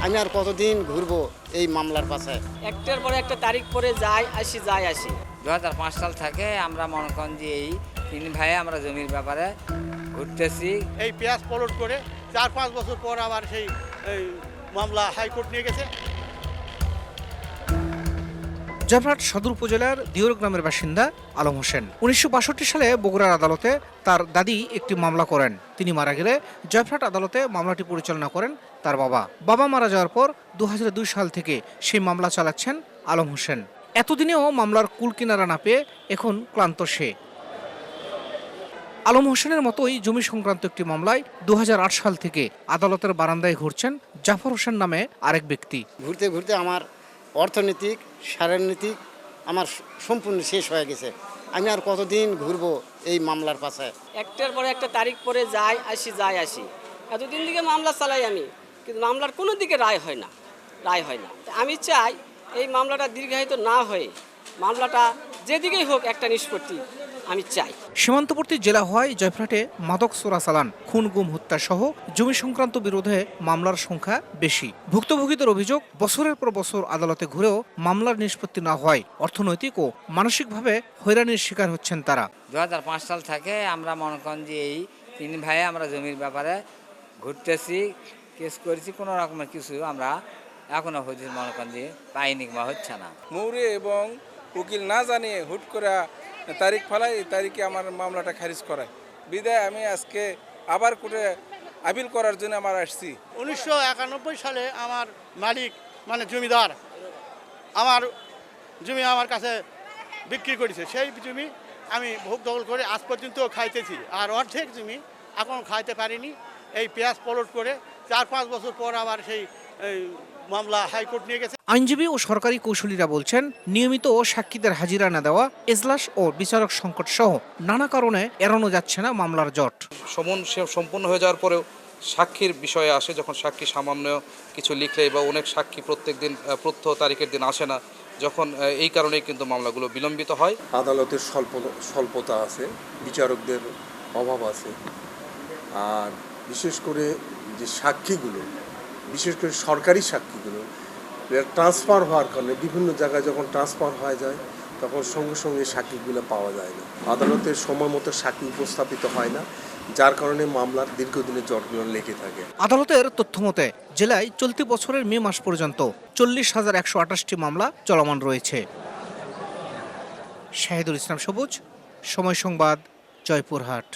আমি আর কতদিন ঘুরবো এই মামলার পাশে। একটার পরে একটা তারিখ পরে যায় আসি। 2005 সাল থেকে আমরা মনে করেন যে এই 3 ভাই আমরা জমির ব্যাপারে ঘুরতেছি। এই পেঁয়াজ পলট করে 4-5 বছর পর আবার সেই মামলা হাইকোর্ট নিয়ে গেছে। জয়পুরহাট সদর উপজেলার দিওর গ্রামের বাসিন্দা আলম হোসেন 1962 সালে বগুড়ার আদালতে তার দাদি একটি মামলা করেন। তিনি মারা গেলে জয়পুরহাট আদালতে মামলাটি পরিচালনা করেন তার বাবা মারা যাওয়ার পর 2002 সাল থেকে সেই মামলা চালাচ্ছেন আলম হোসেন। এতদিনেও মামলার কুল কিনারা না পেয়ে এখন ক্লান্ত সে। আলম হোসেনের মতোই জমি সংক্রান্ত একটি মামলায় 2008 সাল থেকে আদালতের বারান্দায় ঘুরছেন জাফর হোসেন নামে আরেক ব্যক্তি। ঘুরতে ঘুরতে আমার অর্থনৈতিক শারীরিক আমার সম্পূর্ণ শেষ হয়ে গেছে। আমি আর কতদিন ঘুরবো এই মামলার পাশে। একটার পরে একটা তারিখ পরে যায় আসি। এতদিন থেকে মামলা চালাই আমি, কিন্তু মামলার কোনো দিকে রায় হয় না। আমি চাই এই মামলাটা দীর্ঘায়িত না হয়ে মামলাটা যেদিকেই হোক একটা নিষ্পত্তি আমি চাই। সীমান্তবর্তী জেলা হওয়ায় জয়পুরহাটে মাদক চোরাচালান, খুন গুম হত্যা সহ জমি সংক্রান্ত বিরোধে মামলার সংখ্যা বেশি। ভুক্তভোগীদের অভিযোগ, বছরের পর বছর আদালতে ঘুরেও মামলার নিষ্পত্তি না হওয়ায় অর্থনৈতিক ও মানসিকভাবে হয়রানির শিকার হচ্ছেন তারা। 2005 সাল থেকে আমরা মনে করেন যে এই 3 ভাই আমরা জমির ব্যাপারে ঘুরতেছি, কেস করেছি, কোনো রকমের কিছু আমরা এখনো হচ্ছে মনে করেন যে পাইনি বা হচ্ছে না। মৌরে এবং উকিল না জানিয়ে হুট করে তারিখ ফেলায়, এই তারিখে আমার মামলাটা খারিজ করায় বিদায় আমি আজকে আবার কোর্টে আপিল করার জন্য আমার আসছি। 1991 সালে আমার মালিক মানে জমিদার আমার জমি আমার কাছে বিক্রি করেছে। সেই জমি আমি ভোগ দখল করে আজ পর্যন্ত খাইতেছি, আর অর্ধেক জমি এখন খাইতে পারিনি। এই পেঁয়াজ পলট করে 4-5 বছর পর আবার সেই মামলা হাইকোর্ট নিয়ে গেছে। আইনজীবী ও সরকারি কৌশলীরা বলছেন, নিয়মিত সাক্ষীদের হাজিরা না দেওয়া, এজলাস ও বিচারক সংকট সহ নানা কারণে এড়ানো যাচ্ছে না মামলার জট। সমন সম্পূর্ণ হয়ে যাওয়ার পরেও সাক্ষীর বিষয়ে আসে, যখন সাক্ষী সামান্য কিছু লিখলে বা অনেক সাক্ষী প্রত্যেক দিন প্রত্যহ তারিখের দিন আসে না, যখন এই কারণেই কিন্তু মামলাগুলো বিলম্বিত হয়। আদালতের স্বল্পতা আছে, বিচারকদের অভাব আছে, আর বিশেষ করে যে সাক্ষীগুলো, বিশেষ করে সরকারি সাক্ষীগুলো ট্রান্সফার হওয়ার কারণে বিভিন্ন জায়গায় যখন ট্রান্সফার হয়ে যায় তখন সঙ্গে সঙ্গে সাক্ষীগুলো পাওয়া যায় না। আদালতের সময় মতো সাক্ষী উপস্থাপিত হয় না, যার কারণে মামলার দীর্ঘদিনের জটগুলো লেগে থাকে। আদালতের তথ্য মতে জেলায় চলতি বছরের মে মাস পর্যন্ত 40,128টি মামলা চলমান রয়েছে। শাহিদুল ইসলাম সবুজ, সময় সংবাদ, জয়পুরহাট।